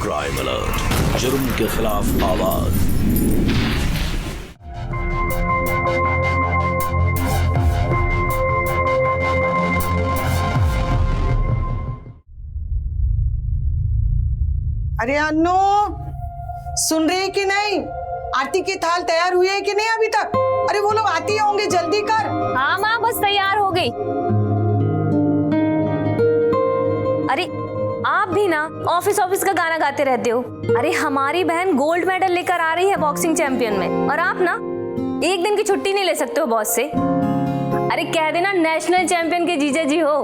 Crime alert, जुर्म के खिलाफ आवाज। अरे अन्नू, सुन रही है कि नहीं? आरती की थाल तैयार हुई है कि नहीं अभी तक? अरे वो लोग आती होंगे, जल्दी कर। हाँ माँ, बस तैयार हो गई। अरे आप भी ना ऑफिस का गाना गाते रहते हो। अरे हमारी बहन गोल्ड मेडल लेकर आ रही है बॉक्सिंग चैंपियन में, और आप ना एक दिन की छुट्टी नहीं ले सकते हो बॉस से। अरे कह देना नेशनल चैंपियन के जीजा जी हो।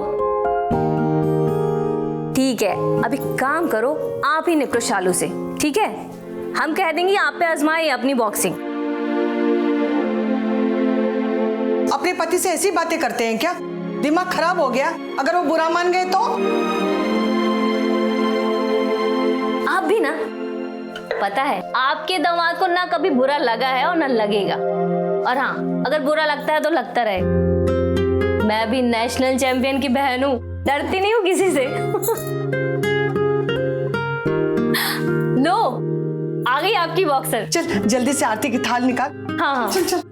ठीक है, अभी काम करो, आप ही निपटो शालू से, ठीक है? हम कह देंगे आप पे आजमाए अपनी बॉक्सिंग। अपने पति से ऐसी बातें करते हैं क्या? दिमाग खराब हो गया? अगर वो बुरा मान गए तो? आप भी ना, पता है आपके दामाद को ना कभी बुरा लगा है और ना लगेगा। और हाँ, अगर बुरा लगता है तो लगता रहे। मैं भी नेशनल चैंपियन की बहन हूँ, डरती नहीं हूँ किसी से। लो, आ गई आपकी बॉक्सर। चल जल्दी से आरती की थाल निकाल। हाँ हाँ चल चल।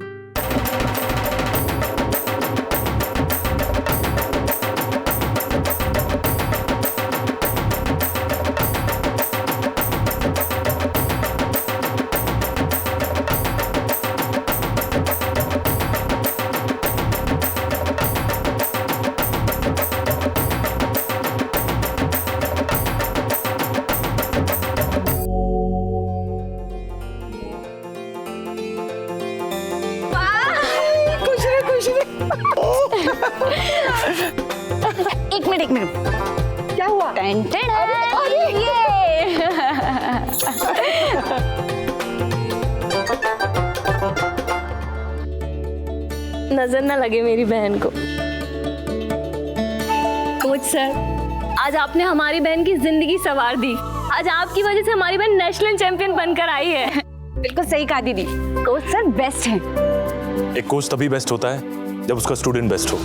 एक मिनट क्या हुआ? Ten ten. ये नजर ना लगे मेरी बहन को। कोच सर, आज आपने हमारी बहन की जिंदगी संवार दी। आज आपकी वजह से हमारी बहन नेशनल चैंपियन बनकर आई है। बिल्कुल सही कहा दीदी, कोच सर बेस्ट हैं। एक कोच तभी बेस्ट होता है जब उसका स्टूडेंट बेस्ट हो,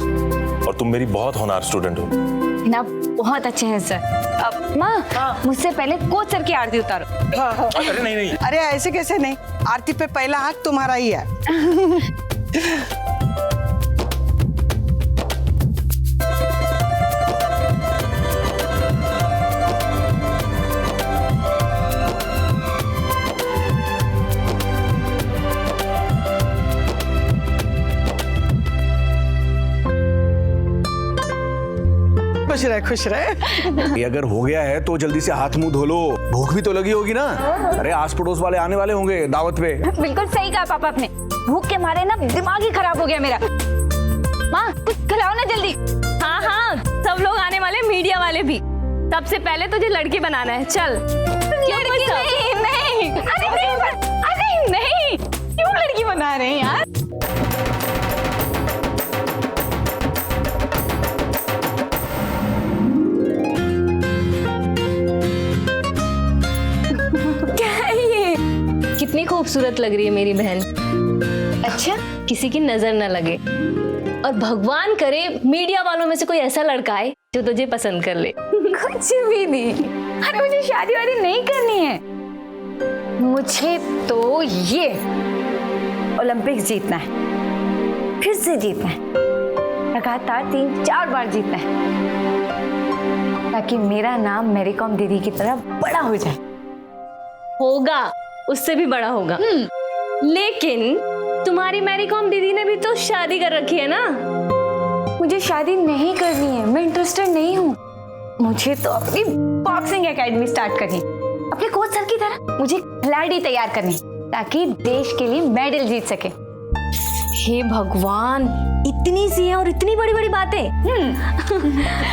और तुम मेरी बहुत होनहार स्टूडेंट हो ना। बहुत अच्छे हैं सर। अब माँ, मुझसे पहले कोच सर की आरती उतारो। अरे नहीं नहीं, अरे ऐसे कैसे नहीं, आरती पे पहला हाथ तुम्हारा ही है। खुश रहे। ये अगर हो गया है तो जल्दी से हाथ मुंह धो लो, भूख भी तो लगी होगी ना। अरे आस पड़ोस वाले आने वाले होंगे दावत पे। बिल्कुल सही कहा पापा आपने, भूख के मारे ना दिमाग ही खराब हो गया मेरा। माँ कुछ खिलाओ ना जल्दी। हाँ हाँ, सब लोग आने वाले, मीडिया वाले भी। सबसे पहले तुझे लड़की बनाना है, चल। लड़की नहीं, नहीं, अरे नहीं, क्यों लड़की बना रहे हैं यार? कितनी खूबसूरत लग रही है मेरी बहन। अच्छा, किसी की नजर न लगे, और भगवान करे मीडिया वालों में से कोई ऐसा लड़का आए जो तुझे पसंद कर ले। कुछ भी नहीं, अरे मुझे शादी वादी नहीं करनी है। मुझे तो ये ओलंपिक्स जीतना है, फिर से जीतना है, लगातार 3-4 बार जीतना है, ताकि मेरा नाम मैरी कॉम दीदी की तरह बड़ा हो जाए। होगा, उससे भी बड़ा होगा। लेकिन तुम्हारी मैरी कॉम दीदी ने भी तो शादी कर रखी है ना। मुझे शादी नहीं करनी है, मैं इंटरेस्टेड नहीं हूँ। मुझे तो अपनी बॉक्सिंग एकेडमी स्टार्ट करनी, अपने कोच सर की तरह मुझे खिलाड़ी तैयार करनी, ताकि देश के लिए मेडल जीत सके। हे भगवान, इतनी सी है और इतनी बड़ी बड़ी बातें।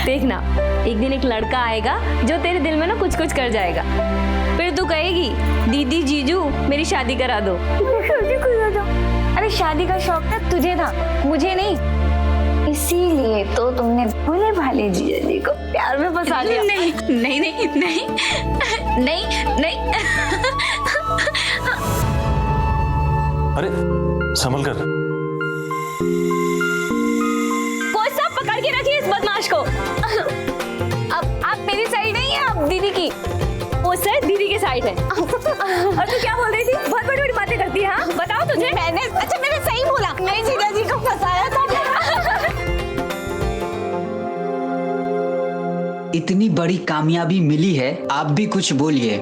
देखना, एक दिन एक लड़का आएगा जो तेरे दिल में ना कुछ कुछ कर जाएगा। फिर तू कहेगी, दीदी जीजू मेरी शादी करा दो। अरे शादी का शौक ना तुझे था, मुझे नहीं। इसीलिए तो तुमने भोले भाले जीजा जी को प्यार में फंसा दिया। नहीं नहीं नहीं नहीं नहीं नहीं। अरे संभल कर। कोच साहब, पकड़ के रखिए इस बदमाश को। अब आप मेरी साइड नहीं है, आप दीदी की। कोच गुस्सा है, दीदी के साइड है। और तू क्या बोल रही थी? बहुत बड़ी बड़ी बातें करती है। हाँ बताओ तुझे। मैंने सही बोला, मैं जीजा जी को फंसाया था। इतनी बड़ी कामयाबी मिली है, आप भी कुछ बोलिए।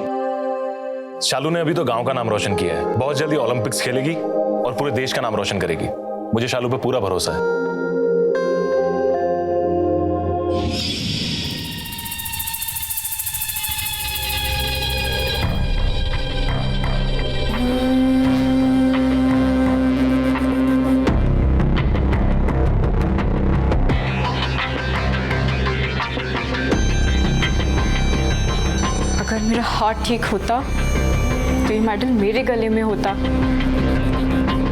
शालू ने अभी तो गांव का नाम रोशन किया है, बहुत जल्दी ओलंपिक्स खेलेगी और पूरे देश का नाम रोशन करेगी। मुझे शालू पे पूरा भरोसा है। अगर मेरा हाथ ठीक होता तो ये मेडल मेरे गले में होता।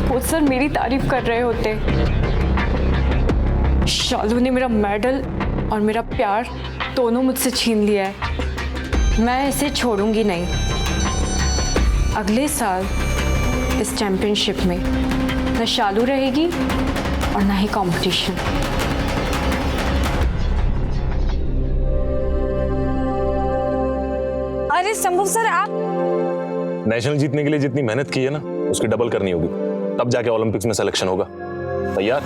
कोच सर मेरी तारीफ कर रहे होते। शालू ने मेरा मेडल और मेरा प्यार दोनों मुझसे छीन लिया है। मैं इसे छोड़ूंगी नहीं। अगले साल इस चैंपियनशिप में न शालू रहेगी और न ही कंपटीशन। अरे संभव सर, आप नेशनल जीतने के लिए जितनी मेहनत की है ना, उसकी डबल करनी होगी, तब जाके ओलंपिक्स में सिलेक्शन होगा। तैयार?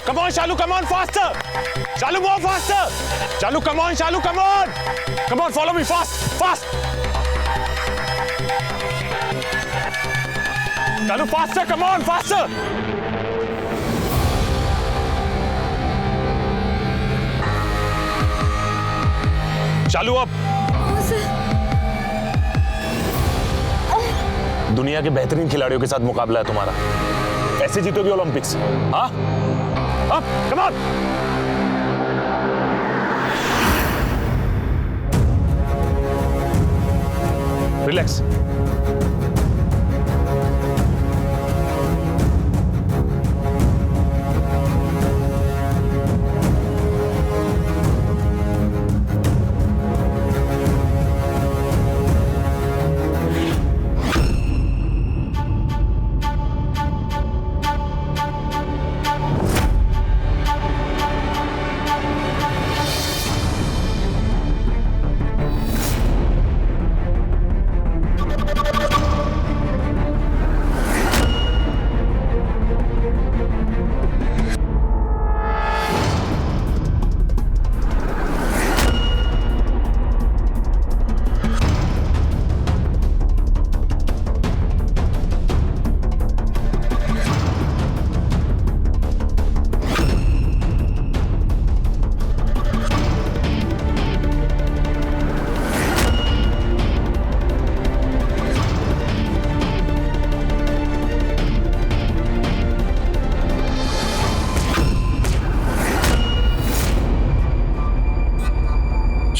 Come on, Shalu, come on, faster. Shalu, more faster. Shalu, come on, come on, follow me, fast. Shalu, faster, come on, faster. Shalu, up. दुनिया के बेहतरीन खिलाड़ियों के साथ मुकाबला है तुम्हारा। ऐसे जीतोगे ओलंपिक्स? हाँ? Up, come on. Relax.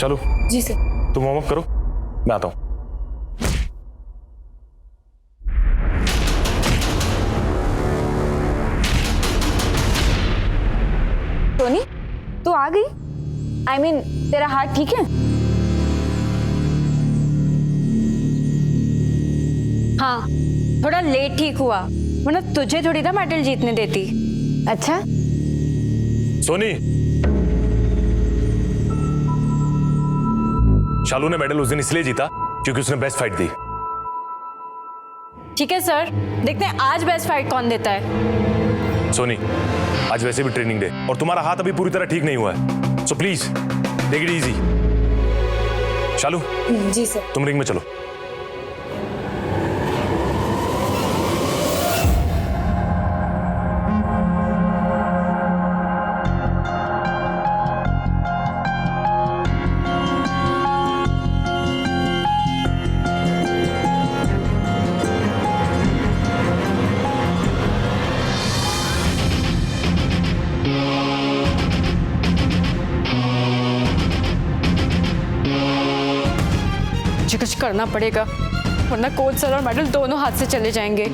Shalu ji sir. तुम वार्म अप करो, मैं आता हूँ। सोनी, तू आ गई? I mean, तेरा हाथ ठीक है? हाँ, थोड़ा लेट ठीक हुआ, वरना तुझे थोड़ी ना मेडल जीतने देती। अच्छा, सोनी, शालू ने मेडल उस दिन इसलिए जीता क्योंकि उसने बेस्ट फाइट दी। ठीक है सर, देखते हैं आज बेस्ट फाइट कौन देता है। सोनी, आज वैसे भी ट्रेनिंग डे और तुम्हारा हाथ अभी पूरी तरह ठीक नहीं हुआ है, so please take it easy. Shalu, ji sir. तुम रिंग में चलो। मुझे कुछ करना पड़ेगा, वरना कोच सर और मेडल दोनों हाथ से चले जाएंगे।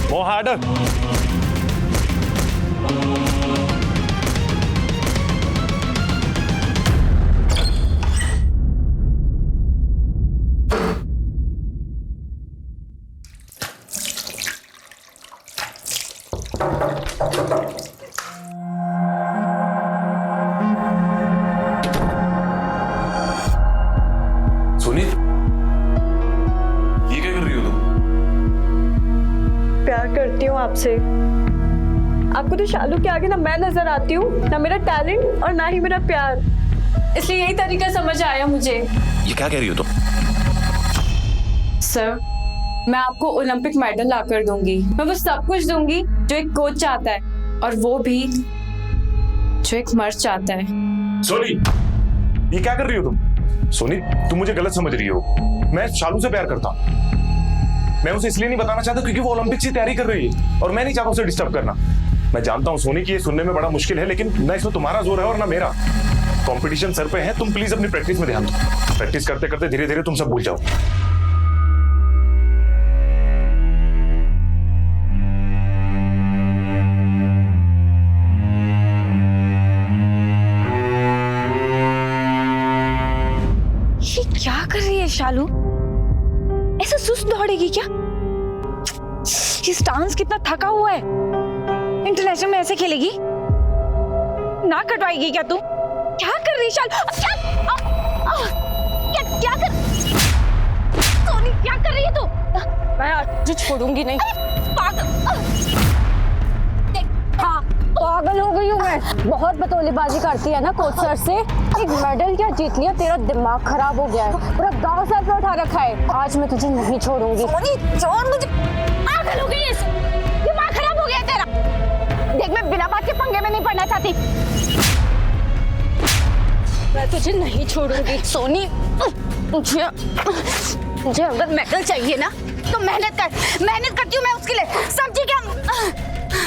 More harder. सोनी, ये क्या कर रही हो तुम? प्यार करती हूँ आपसे। आपको तो शालू के आगे ना मैं नजर आती हूँ, ना मेरा टैलेंट और ना ही मेरा प्यार, इसलिए यही तरीका समझ आया मुझे। ये क्या कह रही हो तुम? सर, मैं आपको ओलंपिक मेडल ला कर दूंगी, मैं वो सब कुछ दूंगी जो एक कोच चाहता है, और वो भी जो एक मर्द चाहता है। सोनी, ये क्या कर रही हो तुम? सोनी, तुम मुझे गलत समझ रही हो। मैं शालू से प्यार करता हूँ। मैं उसे इसलिए नहीं बताना चाहता क्योंकि वो ओलंपिक्स की तैयारी कर रही है और मैं नहीं चाहता उसे डिस्टर्ब करना। मैं जानता हूँ सोनी कि ये सुनने में बड़ा मुश्किल है, लेकिन ना इसमें तुम्हारा जोर है और ना मेरा। कंपटीशन सर पे है, तुम प्लीज अपनी प्रैक्टिस में ध्यान दो। प्रैक्टिस करते करते धीरे धीरे तुम सब भूल जाओ। ये क्या कर रही है शालू? ऐसे सुस्त दौड़ेगी क्या? ये डांस कितना थका हुआ है। इंटरनेशनल में ऐसे खेलेगी? ना कटवाएगी क्या तू? क्या कर रही है शालू? क्या कर? सोनी, क्या कर रही है तू? मैं आज छोड़ूंगी नहीं। हाँ, पागल हो गई हूँ मैं। बहुत बतौलेबाजी करती है ना कोच सर से। एक मेडल क्या जीत लिया, तेरा दिमाग खराब हो गया है। पूरा गांव सर पे उठा रखा है। आज मैं तुझे नहीं छोड़ूंगी। सोनी, छोड़ मुझे। पागल हो गई है, दिमाग खराब हो गया है तेरा। देख, मैं बिना बात के पंगे में नहीं पड़ना चाहती। मैं तुझे नहीं छोड़ूंगी। सोनी, मुझे अगर मेडल चाहिए ना तो मेहनत करती हूँ मैं उसके लिए। समझी क्या?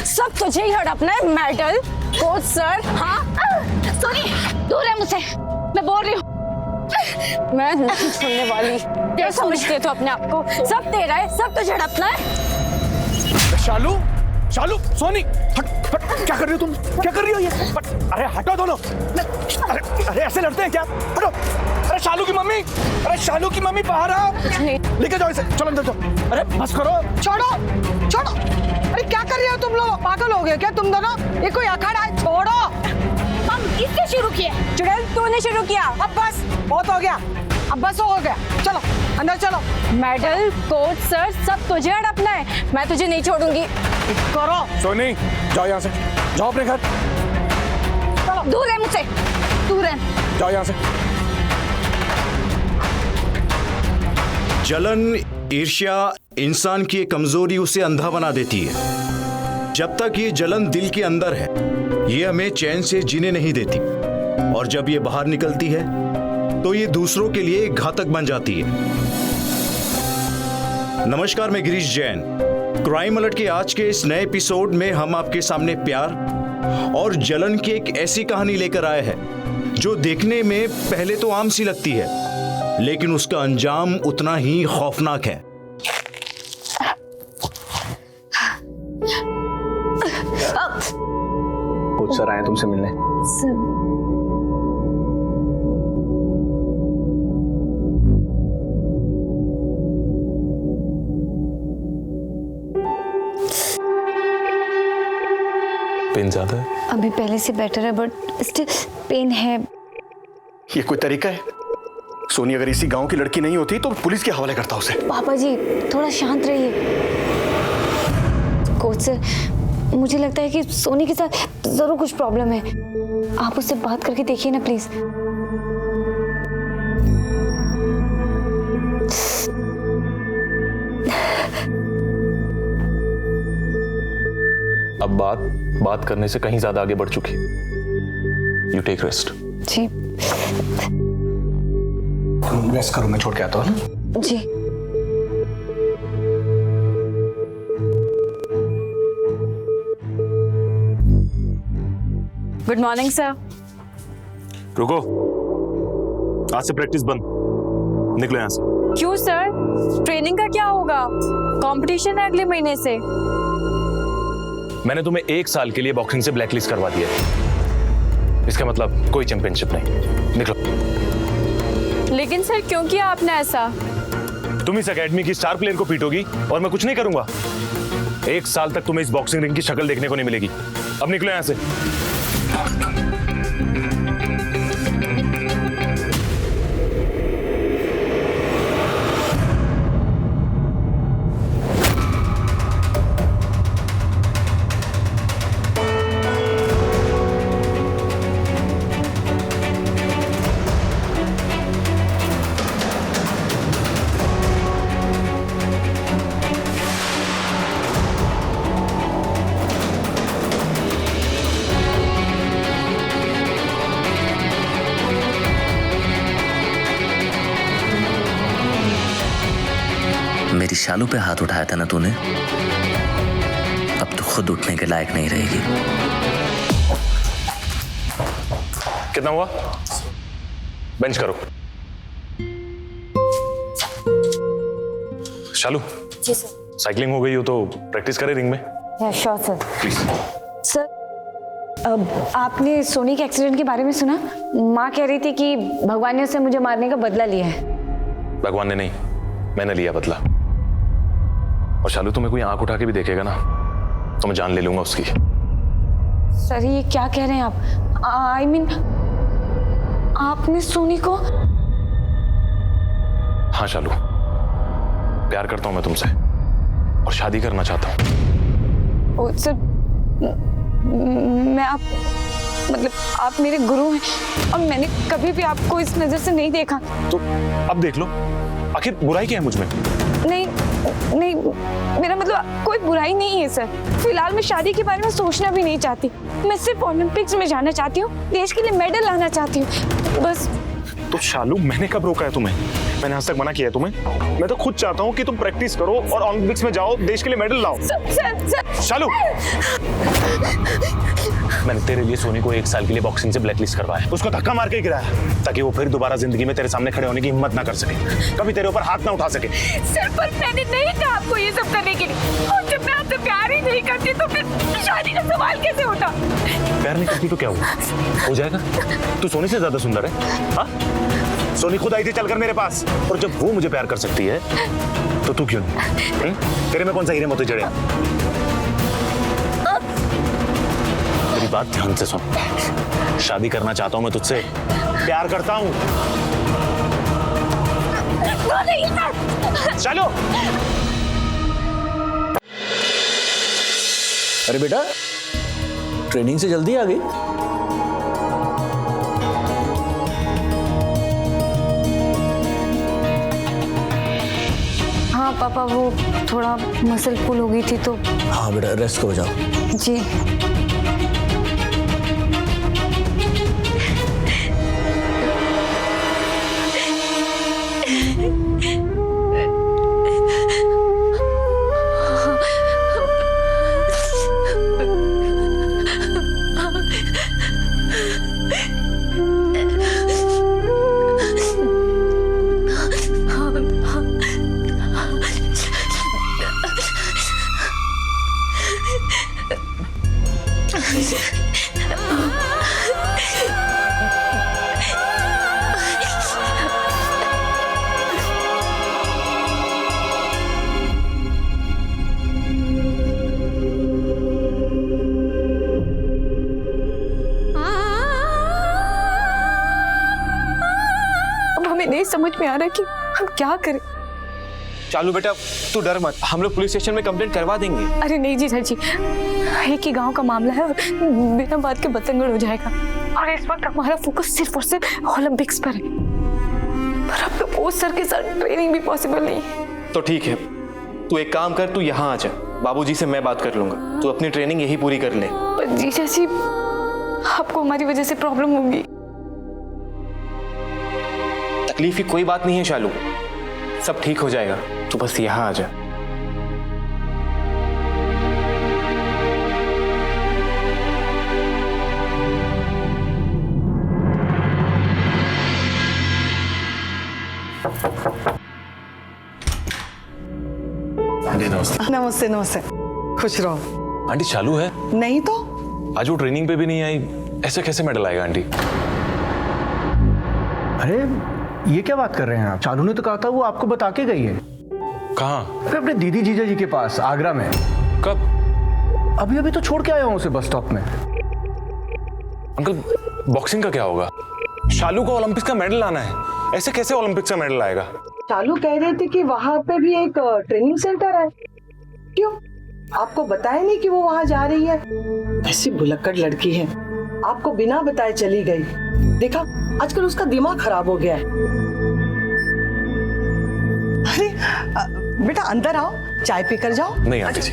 सब तुझे ही हड़पना है मेडल? कोच सर, हाँ? सोनी, दूर है मुझसे, मैं बोल रही हूँ। मैं नहीं छोड़ने वाली। क्या समझते तो अपने आप को? सब तेरा है, सब तुझे हड़पना है। शालू, शालू, सोनी, हट, हट, क्या कर रही हो तुम? क्या कर रही हो ये? हट, अरे हटो दोनों। अरे ऐसे लड़ते हैं क्या? हटो। अरे शालू की मम्मी, अरे शालू की मम्मी बाहर आओ। लेके जाओ इसे, चलो अंदर जाओ। अरे बस करो। छोड़ो। अरे क्या कर रहे हो तुम लोग? पागल हो गए क्या तुम दोनों? ये कोई अखाड़ा है? छोड़ो। हम किसने शुरू किया? चुड़ैल, तूने शुरू किया। अब बस बहुत हो गया, अब बस हो गया। चलो अंदर चलो। मेडल, कोच सर, सब तुझे हड़पना है। मैं तुझे नहीं छोड़ूंगी। करो। सोनी, जाओ यहाँ से, जाओ अपने घर, चलो, दूर है मुझसे, दूर है। जाओ यहाँ से। जलन, ईर्ष्या इंसान की कमजोरी उसे अंधा बना देती है। जब तक ये जलन दिल के अंदर है, ये हमें चैन से जीने नहीं देती, और जब ये बाहर निकलती है तो ये दूसरों के लिए घातक बन जाती है। नमस्कार, मैं गिरीश जैन। क्राइम अलर्ट के आज के इस नए एपिसोड में हम आपके सामने प्यार और जलन की एक ऐसी कहानी लेकर आए हैं जो देखने में पहले तो आम सी लगती है, लेकिन उसका अंजाम उतना ही खौफनाक है। कोच सर आए तुमसे मिलने। सर पेन ज्यादा है? अभी पहले से बेटर है बट स्टिल पेन है। ये कोई तरीका है? सोनी अगर इसी गांव की लड़की नहीं होती तो पुलिस के हवाले करता उसे। पापा जी थोड़ा शांत रहिए। कोच सर, मुझे लगता है कि सोनी के साथ जरूर कुछ प्रॉब्लम है। आप उससे बात करके देखिए ना प्लीज। अब बात करने से कहीं ज्यादा आगे बढ़ चुकी। You take rest. जी रेस्ट करो, मैं छोड़ के आता हूँ। जी। Good morning sir. रुको, आज से प्रैक्टिस बंद, निकलो यहाँ से। क्यों सर? ट्रेनिंग का क्या होगा? कंपटीशन है अगले महीने से। मैंने तुम्हें 1 साल के लिए बॉक्सिंग से ब्लैकलिस्ट करवा दिया है। इसका मतलब कोई चैंपियनशिप नहीं। निकलो। लेकिन सर क्यों किया आपने ऐसा? तुम इस एकेडमी की स्टार प्लेयर को पीटोगी और मैं कुछ नहीं करूंगा। 1 साल तक तुम्हें इस बॉक्सिंग रिंग की शक्ल देखने को नहीं मिलेगी। अब निकलो यहाँ से। मेरी शालू पे हाथ उठाया था ना तूने, अब तो खुद उठने के लायक नहीं रहेगी। कितना हुआ? बेंच करो। शालू, जी सर। साइकिलिंग हो गई हो तो प्रैक्टिस करें रिंग में। Sure sir. प्लीज। सर अब आपने सोनी के एक्सीडेंट के बारे में सुना? माँ कह रही थी कि भगवान ने उससे मुझे मारने का बदला लिया है। भगवान ने नहीं, मैंने लिया बदला। और शालू तुम्हें कोई आंख उठा के भी देखेगा ना तो मैं जान ले लूंगा उसकी। सर ये क्या कह रहे हैं आप? आई मीन आपने सोनी को? हाँ शालू, प्यार करता हूं मैं तुमसे और शादी करना चाहता हूं। सर मैं मतलब आप मेरे गुरु हैं और मैंने कभी भी आपको इस नजर से नहीं देखा। तो अब देख लो, आखिर बुराई क्या है मुझ में? नहीं नहीं, मेरा मतलब कोई बुराई नहीं है सर। फिलहाल मैं शादी के बारे में सोचना भी नहीं चाहती। मैं सिर्फ ओलंपिक्स में जाना चाहती हूँ, देश के लिए मेडल लाना चाहती हूँ बस। तो शालू मैंने कब रोका है तुम्हें? मैंने आज तक मना किया है तुम्हें? मैं तो खुद चाहता हूँ कि तुम प्रैक्टिस करो और ओलंपिक्स में जाओ, देश के लिए मेडल लाओ। सर शालू, मैंने तेरे लिए सोनी को 1 साल के लिए बॉक्सिंग से ब्लैकलिस्ट करवाया, उसको धक्का मार के गिराया ताकि वो फिर दोबारा जिंदगी में तेरे सामने खड़े होने की हिम्मत ना कर सके, कभी तेरे ऊपर हाथ ना उठा सके। सर पर मैंने नहीं कहा आपको ये सब करने के लिए। और जब मैं आपसे प्यार ही नहीं करती तो फिर शादी का सवाल कैसे उठा? प्यार नहीं करती तो क्या हुआ? हो जाएगा। तू सोनी से ज्यादा सुंदर है। हाँ, सोनी खुद आई थी चलकर मेरे पास, और जब वो मुझे प्यार कर सकती है तो तू क्यों नहीं? तेरे में कौन सा हीरे मोती जड़े? मेरी बात ध्यान से सुन। शादी करना चाहता हूं मैं तुझसे, प्यार करता हूं। चलो। अरे बेटा, ट्रेनिंग से जल्दी आ गई। हाँ पापा, वो थोड़ा मसल पुल हो गई थी तो। हाँ बेटा, रेस्ट करो, जाओ। जी। में आ रहा है कि हम क्या करें। चालू बेटा तू डर मत, हम लोग पुलिस स्टेशन में कंप्लेंट करवा देंगे। अरे नहीं जीजा जी, एक ही गांव का मामला है और बिना बात के बतंगड़ हो जाएगा। और इस वक्त हमारा फोकस सिर्फ और सिर्फ ओलंपिक्स पर है। पर अब तो कोच सर के साथ ट्रेनिंग भी पॉसिबल नहीं है। तो ठीक है, तू एक काम कर, तू यहाँ आ जा, बाबूजी से मैं बात कर लूंगा, तू अपनी ट्रेनिंग यही पूरी कर ले। पर जीजा जी, आपको हमारी वजह से प्रॉब्लम होगी। तकलीफ की कोई बात नहीं है शालू, सब ठीक हो जाएगा, तू बस यहाँ आ जा। जी नमस्ते। नमस्ते नमस्ते, खुश रहो। आंटी चालू है? नहीं तो आज वो ट्रेनिंग पे भी नहीं आई, ऐसे कैसे मेडल आएगा आंटी? अरे ये क्या बात कर रहे हैं आप? चालू ने तो कहा था वो आपको बता के गई है। कहाँ? अरे अपने दीदी जीजा जी के पास, आगरा में। कब? अभी अभी तो छोड़ के आया हूँ उसे बस स्टॉप में। अंकल बॉक्सिंग का क्या होगा? शालू को ओलंपिक्स का मेडल लाना है, ऐसे कैसे ओलंपिक्स का मेडल आएगा? चालू कह रहे थे कि वहाँ पे भी एक ट्रेनिंग सेंटर है। क्यों आपको बताया नहीं कि वो वहाँ जा रही है? ऐसी भुलक्कड़ लड़की है, आपको बिना बताए चली गई। देखा आजकल उसका दिमाग खराब हो गया है। अरे बेटा अंदर आओ, चाय पीकर जाओ। नहीं आंटी जी,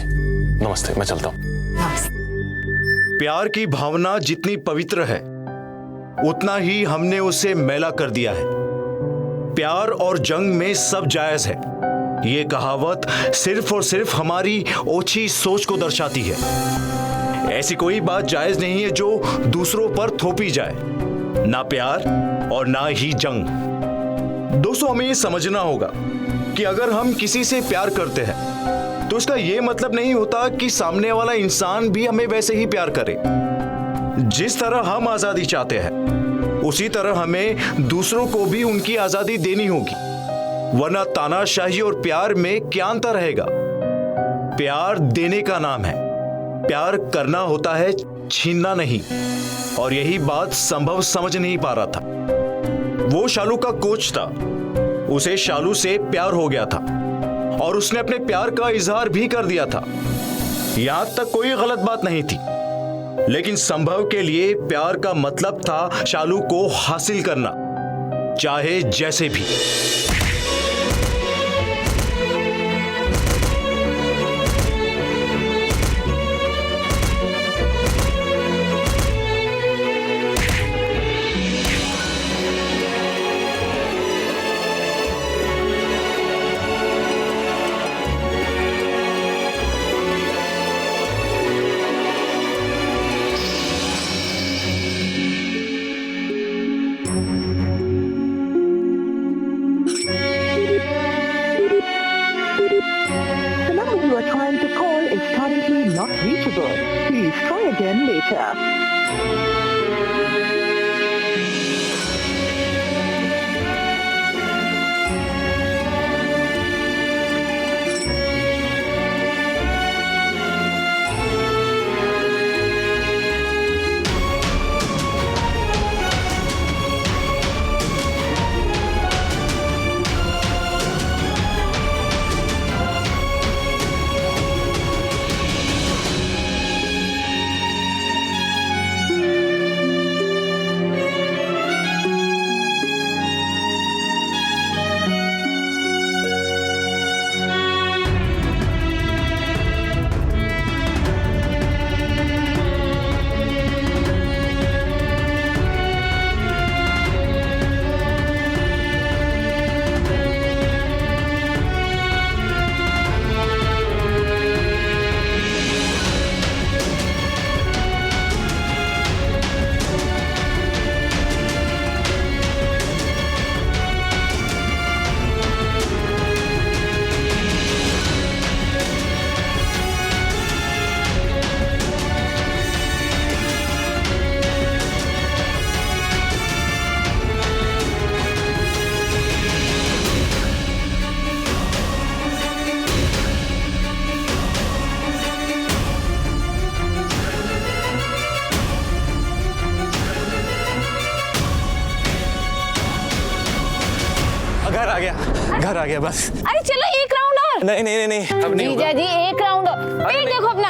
नमस्ते, मैं चलता हूँ। प्यार की भावना जितनी पवित्र है उतना ही हमने उसे मैला कर दिया है। प्यार और जंग में सब जायज है, ये कहावत सिर्फ और सिर्फ हमारी ओछी सोच को दर्शाती है। ऐसी कोई बात जायज नहीं है जो दूसरों पर थोपी जाए, ना प्यार और ना ही जंग। दोस्तों हमें ये समझना होगा कि अगर हम किसी से प्यार करते हैं तो इसका ये मतलब नहीं होता कि सामने वाला इंसान भी हमें वैसे ही प्यार करे। जिस तरह हम आजादी चाहते हैं उसी तरह हमें दूसरों को भी उनकी आजादी देनी होगी, वरना तानाशाही और प्यार में क्या अंतर रहेगा? प्यार देने का नाम है, प्यार करना होता है, छीनना नहीं। और यही बात संभव समझ नहीं पा रहा था। वो शालू का कोच था, उसे शालू से प्यार हो गया था और उसने अपने प्यार का इजहार भी कर दिया था। यहां तक कोई गलत बात नहीं थी, लेकिन संभव के लिए प्यार का मतलब था शालू को हासिल करना, चाहे जैसे भी। The number you are trying to call is currently not reachable. Please try again later. घर आ गया बस। अरे चलो एक राउंड और। नहीं नहीं नहीं अब नहीं होगा। जीजा जी एक राउंड और, पेट देखो अपना।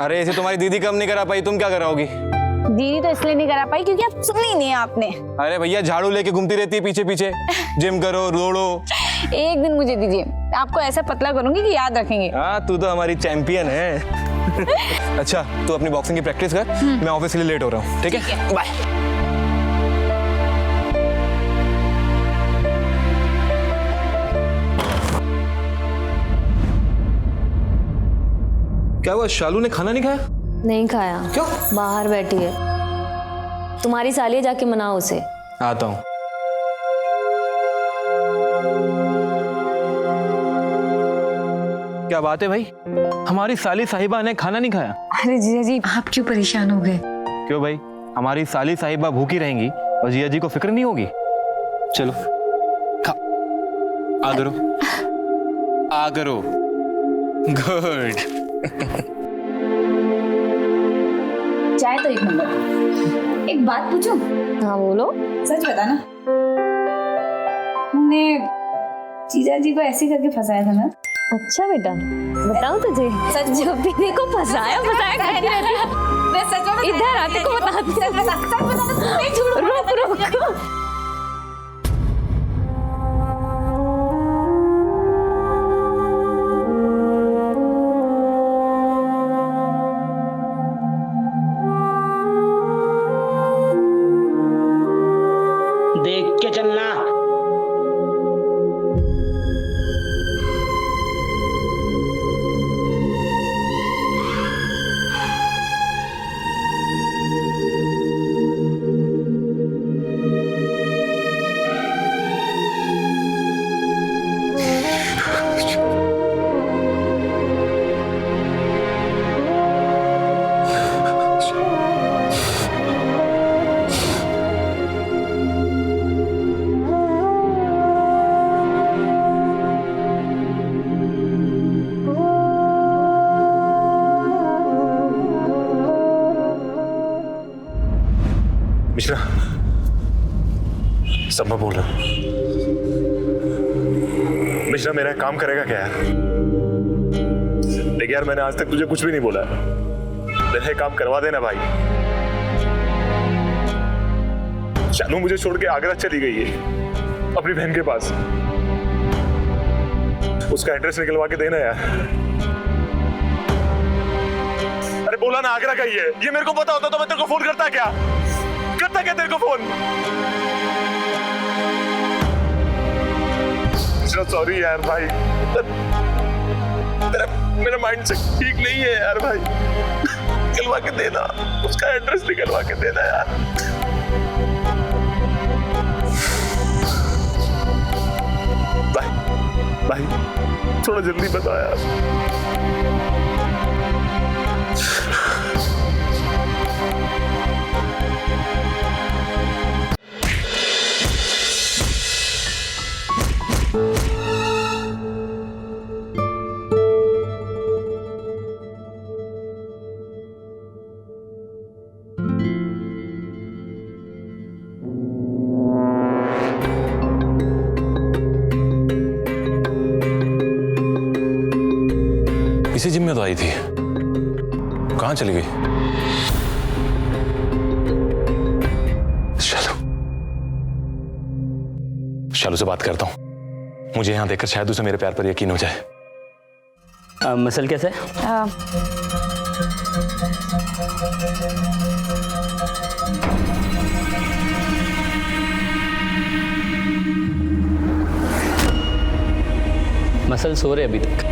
अरे इसे तुम्हारी दीदी कम नहीं करा पाई, तुम क्या कराओगी? दीदी तो इसलिए नहीं करा पाई क्योंकि आप सुनी नहीं है आपने। अरे भैया झाड़ू लेके घूमती रहती है पीछे पीछे, जिम करो दौड़ो। एक दिन मुझे दीजिए, आपको ऐसा पतला करूंगी कि याद रखेंगे। हाँ तू तो हमारी चैंपियन है। अच्छा तू अपनी बॉक्सिंग की प्रैक्टिस कर, मैं ऑफिस के लिए लेट हो रहा हूँ। ठीक है बाय। क्या हुआ, शालू ने खाना नहीं खाया? नहीं खाया। क्यों? बाहर बैठी है। तुम्हारी साली है, जाके मनाओ उसे। आता हूँ। क्या बात है भाई, हमारी साली साहिबा ने खाना नहीं खाया? अरे जीजा जी आप क्यों परेशान हो गए? क्यों भाई, हमारी साली साहिबा भूखी रहेंगी और जिया जी को फिक्र नहीं होगी? चलो खा, आ करो आ करो। गुड। चाय तो एक नंबर। एक बात पूछूं? हाँ बोलो। सच बताना, हमने जीजा जी को ऐसे करके फंसाया था ना? अच्छा बेटा बताओ तुझे, सच जब भी देखो फंसाया करती रहती है। मैं सच में इधर आते को बता दो। सच बता, रुक रुक। देख के चलना। मिश्रा, सब मैं बोल रहा हूँ। मिश्रा मेरा काम करेगा क्या यार? देख यार, मैंने आज तक तुझे कुछ भी नहीं बोला। मेरा काम करवा देना भाई। शानू मुझे छोड़ के आगरा चली गई है अपनी बहन के पास। उसका एड्रेस निकलवा के देना यार। अरे बोला ना आगरा का ही है। ये मेरे को पता होता तो मैं तेरे को फोन करता क्या तेरे को फोन? सॉरी यार भाई, मेरा माइंड से ठीक नहीं है यार भाई। निकलवा के देना, उसका एड्रेस निकलवा के देना यार। भाई भाई थोड़ा जल्दी बता यार। इसी जिम में तो आई थी, कहां चली गई? शालू से बात करता हूं। मुझे यहां देखकर शायद उसे मेरे प्यार पर यकीन हो जाए। मसल कैसे? मसल सो रहे अभी तक।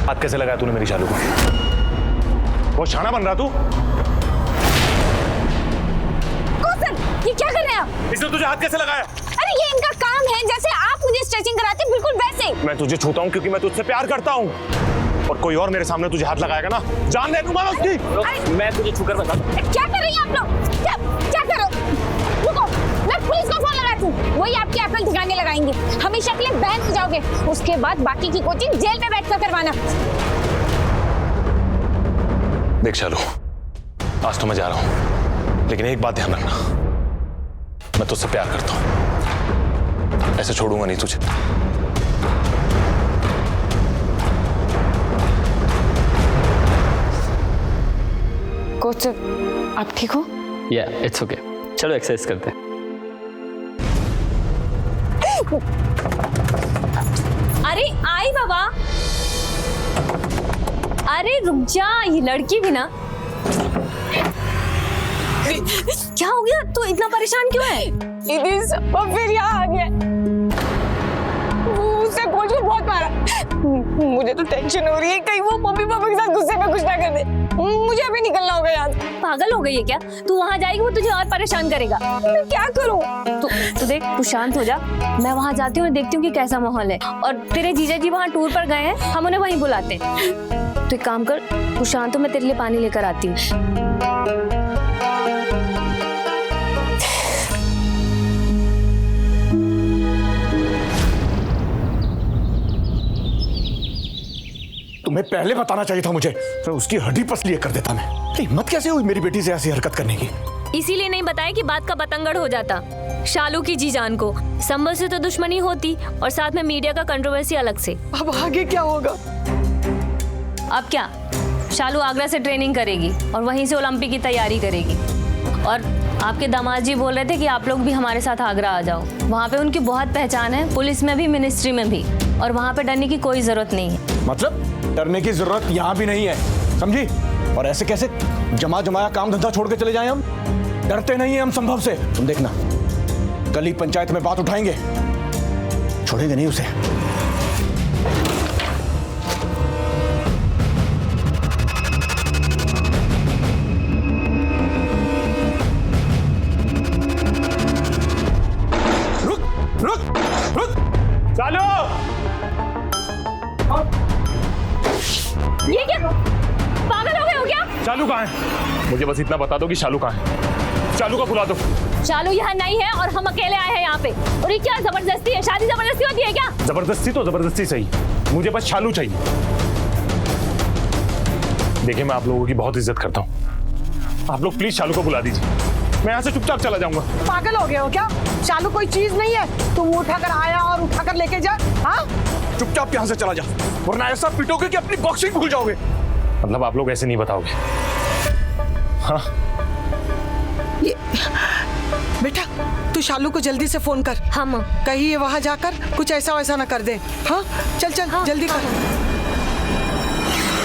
हाथ कैसे लगाया तूने मेरी शालू को? वो शाना बन रहा तू? कौशल, ये क्या कर रहे हैं आप? इसने तुझे हाथ कैसे लगाया? अरे ये इनका काम है, जैसे आप मुझे स्ट्रेचिंग कराते हैं बिल्कुल वैसे। मैं तुझे छूता हूँ क्योंकि मैं तुझसे प्यार करता हूँ, और कोई और मेरे सामने तुझे हाथ लगाएगा ना, जान ले दूंगा उसकी। मैं तुझे छूकर बता दूं। क्या कर रही हैं आप लोग? क्या कर रहे हो? रुको, मैं पुलिस को फोन लगाती बस वही आपकी अकल ठिकाने लगाएंगे। हमेशा के लिए बहन हो जाओगे, उसके बाद बाकी की कोचिंग जेल में बैठकर करवाना। देख शालू, आज तो मैं जा रहा हूं, लेकिन एक बात ध्यान रखना, मैं तुझसे प्यार करता हूं, ऐसे छोड़ूंगा नहीं तुझे। कोच आप ठीक हो? या इट्स ओके, चलो एक्सरसाइज करते हैं। अरे आई बाबा, अरे रुक जा, ये लड़की भी ना। क्या हो गया, तू इतना परेशान क्यों है? दीदी सब फिर यहाँ आ गया, उससे कोच को बहुत मारा। मुझे तो टेंशन हो रही है, कहीं वो मम्मी पापा के साथ गुस्से में कुछ ना कर दे। मुझे अभी निकलना होगा यहाँ से। पागल हो गई है क्या? तू वहाँ जाएगी, वो तुझे और परेशान करेगा। मैं क्या करूँ? तू देख, तू शांत हो जा, मैं वहाँ जाती हूँ, देखती हूँ कि कैसा माहौल है। और तेरे जीजा जी वहाँ टूर पर गए हैं, हम उन्हें वहीं बुलाते हैं। तो एक काम कर, तू शांत हो, मैं तेरे लिए पानी लेकर आती हूँ। तुम्हें पहले बताना चाहिए था मुझे, तो उसकी हड्डी पसली कर देता मैं। हिम्मत कैसे हुई मेरी बेटी से ऐसी हरकत करने की? इसीलिए नहीं बताया कि बात का बतंगड़ हो जाता। शालू की जीजान को संबल से तो दुश्मनी होती, और साथ में मीडिया का कंट्रोवर्सी अलग से। अब आगे क्या होगा? अब क्या, शालू आगरा से ट्रेनिंग करेगी और वहीं से ओलंपिक की तैयारी करेगी। और आपके दामाद जी बोल रहे थे कि आप लोग भी हमारे साथ आगरा आ जाओ, वहाँ पे उनकी बहुत पहचान है, पुलिस में भी, मिनिस्ट्री में भी, और वहाँ पे डरने की कोई जरूरत नहीं है। मतलब डरने की जरूरत यहाँ भी नहीं है, समझी? और ऐसे कैसे जमा जमाया काम धंधा छोड़ के चले जाएं हम? डरते नहीं है हम संभव से। तुम देखना, गली पंचायत में बात उठाएंगे, छोड़ेंगे नहीं उसे। चालो! ये क्या, पागल हो गए हो क्या? शालू कहाँ है? मुझे बस इतना बता दो कि शालू कहाँ है। शालू को बुला दो। शालू यहाँ नहीं है और हम अकेले आए हैं यहाँ पे। और ये क्या जबरदस्ती है? शादी जबरदस्ती होती है क्या? जबरदस्ती तो जबरदस्ती सही, मुझे बस शालू चाहिए। देखिए, मैं आप लोगों की बहुत इज्जत करता हूँ, आप लोग प्लीज शालू को बुला दीजिए, मैं यहाँ से चुपचाप चला जाऊंगा। पागल हो गए हो क्या? शालू कोई चीज नहीं है, तुम उठाकर आया और उठाकर लेके जा। हाँ, चुपचाप यहाँ से चला जा, वरना ऐसा पिटोगे कि अपनी बॉक्सिंग भूल जाओगे। मतलब आप लोग ऐसे नहीं बताओगे? हाँ, ये बेटा, तू शालू को जल्दी से फोन कर। हम कहीं ये वहां जाकर कुछ ऐसा वैसा ना कर दे। हाँ, चल चल, हाँ, जल्दी कर।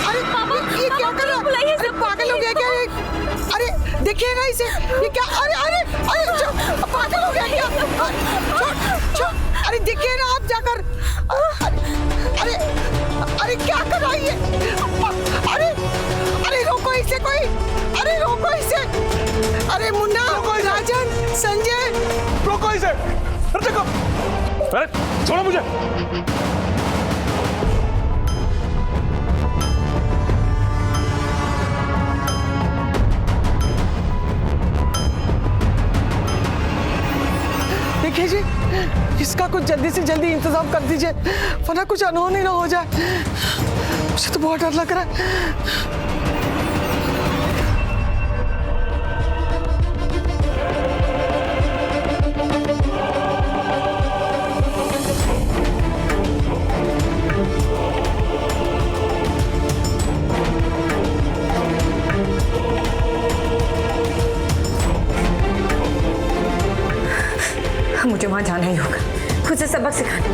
अरे पापा, ये क्या कर रहा है? अरे पागल हो गया क्या ये? अरे देखिए ना इसे, ये क्या? अरे अरे अरे पागल हो गया क्या? अरे देखिए ना आप जाकर। अरे अरे क्या कर रहा है ये? अरे अरे रोको इसे कोई, अरे रोको इसे। अरे मुन्ना, राजन, संजय, रोको इसे। अरे देखो, अरे छोड़ो मुझे। देखिए जी, इसका कुछ जल्दी से जल्दी इंतजाम कर दीजिए, वरना कुछ अनहोनी ना हो जाए। मुझे तो बहुत डर लग रहा है। मुझे वहां जाना ही होगा, खुद से सबक सिखाना।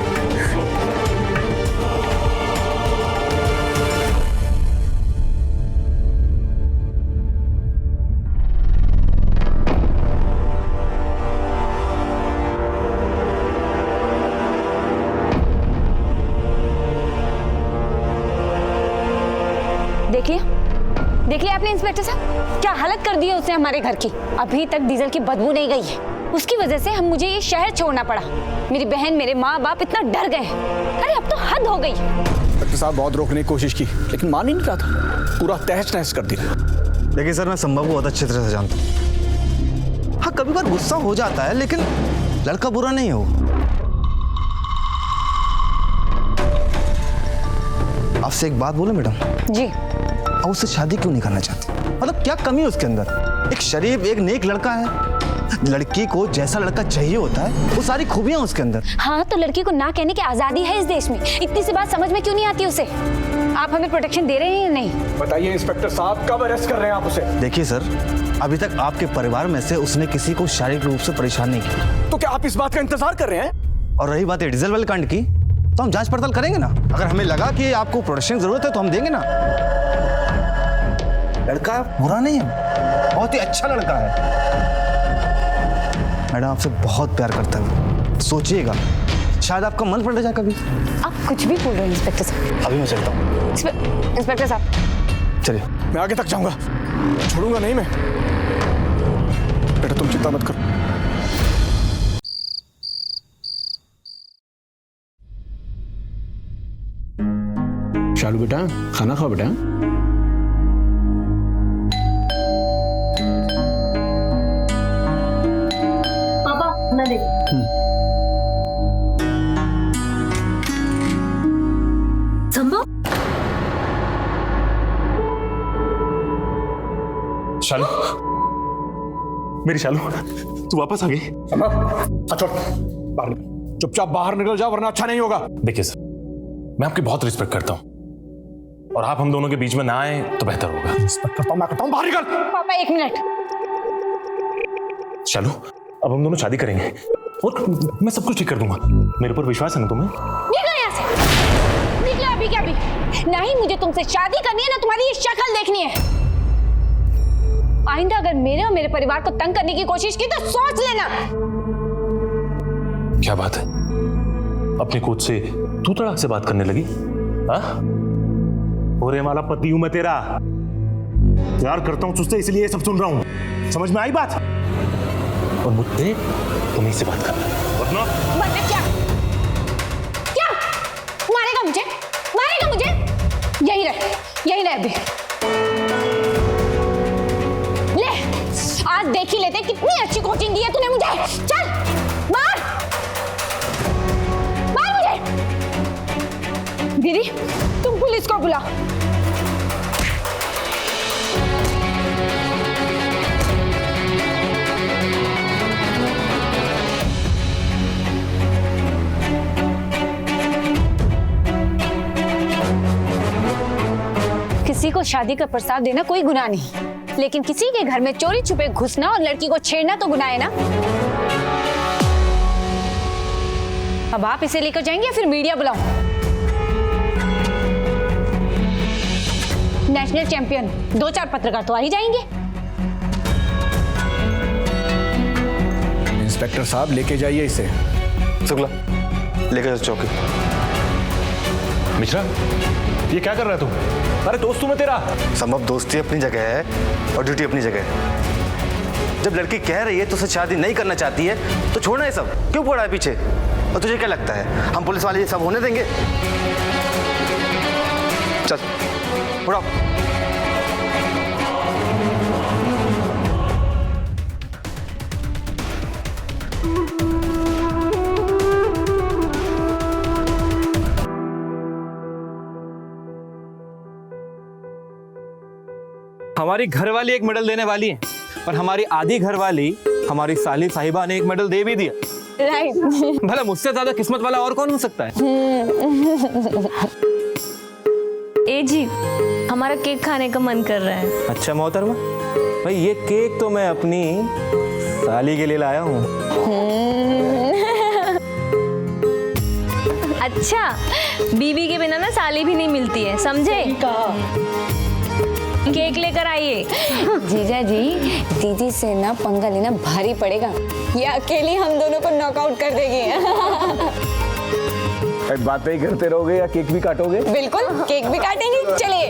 देख लिया आपने इंस्पेक्टर साहब, क्या हालत कर दी है उसने हमारे घर की। अभी तक डीजल की बदबू नहीं गई है, उसकी वजह से मुझे ये शहर छोड़ना पड़ा। मेरी बहन, मेरे माँ बाप इतना डर गए। अरे अब तो हद हो गई। डॉक्टर साहब बहुत रोकने की कोशिश की, लेकिन मान ही नहीं रहा था, पूरा तहस नहस कर दिया। देखिए सर, मैं संभव को बहुत अच्छी तरह से जानता हूँ। हाँ, कभी बार गुस्सा हो जाता है, लेकिन लड़का बुरा नहीं है वो। आपसे एक बात बोलूं मैडम? जी। आप उससे शादी क्यों नहीं करना चाहती? मतलब क्या कमी है उसके अंदर? एक शरीफ, एक नेक लड़का है। लड़की को जैसा लड़का चाहिए होता है वो सारी खूबियां उसके अंदर। हाँ, तो लड़की को ना कहने की आजादी है इस देश में। इतनी सी बात समझ में क्यों नहीं आती उसे? आप हमें प्रोटेक्शन दे रहे हैं या नहीं? बताइए इंस्पेक्टर साहब, कब अरेस्ट कर रहे हैं आप उसे? देखिए सर, अभी तक आपके परिवार में से उसने किसी को शारीरिक रूप से परेशान नहीं किया। तो क्या आप इस बात का इंतजार कर रहे हैं? और रही बात है डीजल वेल कांड की, तो हम जांच पड़ताल करेंगे ना। अगर हमें लगा कि आपको प्रोटेक्शन की जरूरत है तो हम देंगे ना। लड़का बुरा नहीं है, बहुत ही अच्छा लड़का है। मैडम आपसे बहुत प्यार करता है, सोचिएगा शायद आपका मन पलट जाए कभी। आप कुछ भी बोल रहे हैं इंस्पेक्टर साहब। अभी मैं चलता हूँ। इंस्पेक्टर साहब चलिए। मैं आगे तक जाऊंगा, छोड़ूंगा नहीं मैं। बेटा तुम चिंता मत करो। शालू बेटा, खाना खाओ बेटा। पापा मैं देख। संभव? शालू, मेरी शालू, तू वापस आ गई? छोड़, बाहर निकल, चुपचाप बाहर निकल जाओ वरना अच्छा नहीं होगा। देखिए सर, मैं आपकी बहुत रिस्पेक्ट करता हूँ और आप हम दोनों के बीच में ना आए तो बेहतर होगा। रिस्पेक्ट करता हूँ, मैं करता हूँ, बाहर निकल। पापा एक मिनट। शालू, अब हम दोनों शादी करेंगे और मैं सब कुछ ठीक कर दूंगा। मेरे ऊपर विश्वास है ना तुम्हें? निकलो यहाँ से, निकलो अभी क्या अभी। नहीं मुझे तुमसे शादी करनी है ना तुम्हारी ये शक्ल देखनी है। आइंदा अगर मेरे और मेरे परिवार को तंग करने की कोशिश की तो सोच लेना। क्या बात है, अपनी कोच से तू तड़ाक से बात करने लगी? हाँ, होरे वाला पति हूं मैं तेरा, प्यार करता हूं तुझसे इसलिए ये सब सुन रहा हूं। समझ में आई बात? और मुझसे तुम्हीं से बात करना, वरना मतलब क्या? क्या मारेगा मुझे? मारेगा मुझे? यही रहे अभी। ले आज देख ही लेते कितनी अच्छी कोचिंग दी है तूने मुझे। चल मार मुझे। दीदी तुम पुलिस को बुलाओ। किसी को शादी का प्रस्ताव देना कोई गुनाह नहीं, लेकिन किसी के घर में चोरी छुपे घुसना और लड़की को छेड़ना तो गुनाह है ना। अब आप इसे लेकर जाएंगे या फिर मीडिया बुलाऊं? नेशनल चैंपियन 2-4 पत्रकार तो आ ही जाएंगे। इंस्पेक्टर साहब लेके जाइए इसे। शुक्ला लेके जाओ चौकी। मिश्रा, ये क्या कर रहा है तू? अरे दोस्त मैं तेरा। संभव दोस्ती अपनी जगह है और ड्यूटी अपनी जगह है। जब लड़की कह रही है तो उससे शादी नहीं करना चाहती है तो छोड़ना है सब, क्यों पड़ा है पीछे? और तुझे क्या लगता है हम पुलिस वाले ये सब होने देंगे? चल उड़ाओ। हमारी घरवाली एक मेडल देने वाली है और हमारी आधी घरवाली हमारी साली साहिबा ने एक मेडल दे भी दिया। राइट। भला मुझसे ज्यादा किस्मत वाला और कौन हो सकता है? ए जी, हमारा केक खाने का मन कर रहा है। अच्छा मोहतरमा, भाई ये केक तो मैं अपनी साली के लिए लाया हूँ। अच्छा, बीवी के बिना ना साली भी नहीं मिलती है, समझे? केक लेकर आइए। जीजा जी, दीदी से ना पंगा लेना भारी पड़ेगा। ये अकेली हम दोनों को नॉकआउट कर देगी। बातें ही करते रहोगे या केक भी काटोगे? बिल्कुल, केक भी काटेंगे। चलिए।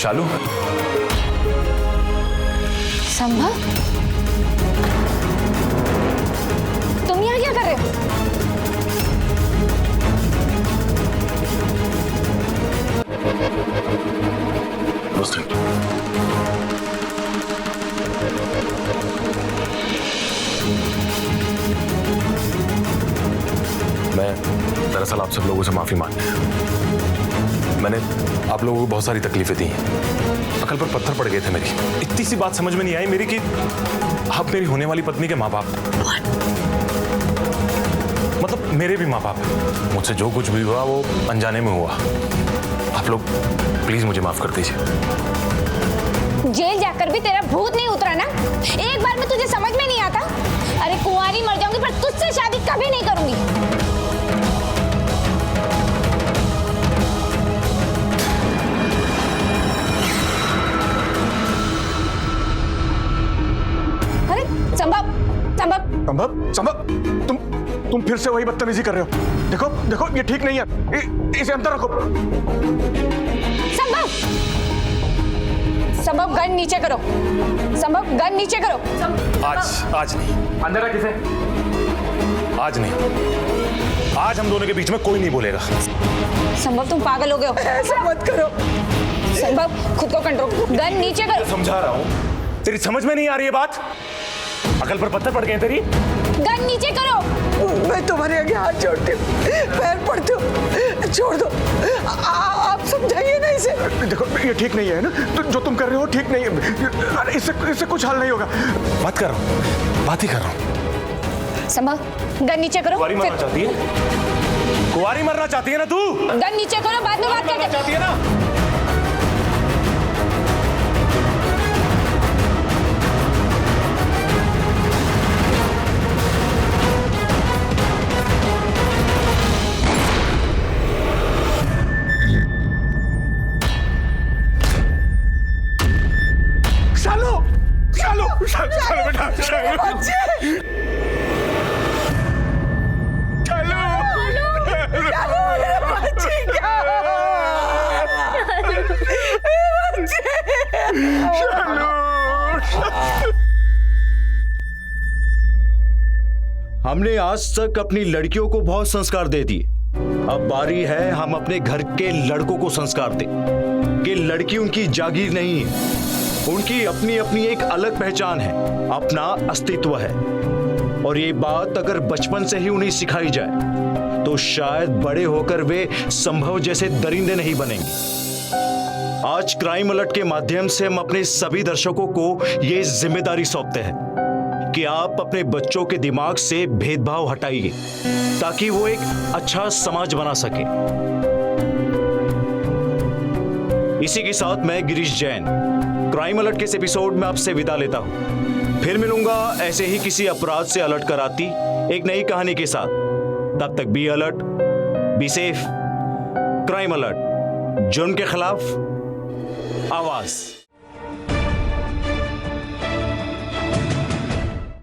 शालू, संभव, तुम यहाँ क्या कर रहे हो? मैं दरअसल आप सब लोगों से माफी मांगता हूं। मैंने आप लोगों को बहुत सारी तकलीफें दी हैं। अकल पर पत्थर पड़ गए थे मेरी। इतनी सी बात समझ में नहीं आई मेरी कि आप मेरी होने वाली पत्नी के माँ बाप, मतलब मेरे भी माँ बाप हैं। मुझसे जो कुछ भी हुआ वो अनजाने में हुआ। आप लोग प्लीज मुझे माफ कर दीजिए। जेल जाकर भी तेरा भूत नहीं उतरा ना? एक बार में तुझे समझ में नहीं आता? अरे कुंवारी मर जाऊंगी पर तुझसे शादी कभी नहीं करूंगी। अरे संभव, संभव, संभव, संभव, तुम फिर से वही बदतमीजी कर रहे हो। देखो देखो, ये ठीक नहीं है। इसे अंदर रखो। संभव, संभव गन नीचे करो। संभव गन नीचे करो। आज नहीं। अंदर रख इसे। आज नहीं। आज हम दोनों के बीच में कोई नहीं बोलेगा। संभव तुम पागल हो गए हो। ऐसा मत करो। संभव खुद को कंट्रोल। गन नीचे करो। समझा रहा हूँ, तेरी समझ में नहीं आ रही है बात? अकल पर पत्थर पड़ गए तेरी। गन नीचे करो। मैं तुम्हारे आगे हाथ जोड़ती हूँ, पैर पड़ती हूँ, छोड़ दो। आप समझाइए ना इसे। देखो ये ठीक नहीं है ना, जो तुम कर रहे हो ठीक नहीं है। अरे इससे कुछ हल नहीं होगा। बात कर रहा हूँ, बात ही कर रहा हूँ। संभव गन नीचे करो। कुंवारी मरना चाहती है? कुंवारी मरना चाहती है ना तू? गन नीचे करो, बाद में बात करते। चाहती है ना? हमने आज तक अपनी लड़कियों को बहुत संस्कार दे दिए। अब बारी है हम अपने घर के लड़कों को संस्कार दें कि लड़की उनकी जागीर नहीं है, उनकी अपनी अपनी एक अलग पहचान है, अपना अस्तित्व है। और ये बात अगर बचपन से ही उन्हें सिखाई जाए तो शायद बड़े होकर वे संभव जैसे दरिंदे नहीं बनेंगे। आज क्राइम अलर्ट के माध्यम से हम अपने सभी दर्शकों को ये जिम्मेदारी सौंपते हैं कि आप अपने बच्चों के दिमाग से भेदभाव हटाइए ताकि वो एक अच्छा समाज बना सके। इसी के साथ मैं गिरीश जैन क्राइम अलर्ट के इस एपिसोड में आपसे विदा लेता हूं। फिर मिलूंगा ऐसे ही किसी अपराध से अलर्ट कराती एक नई कहानी के साथ। तब तक be alert, be safe. Crime alert, जुर्म के खिलाफ आवाज।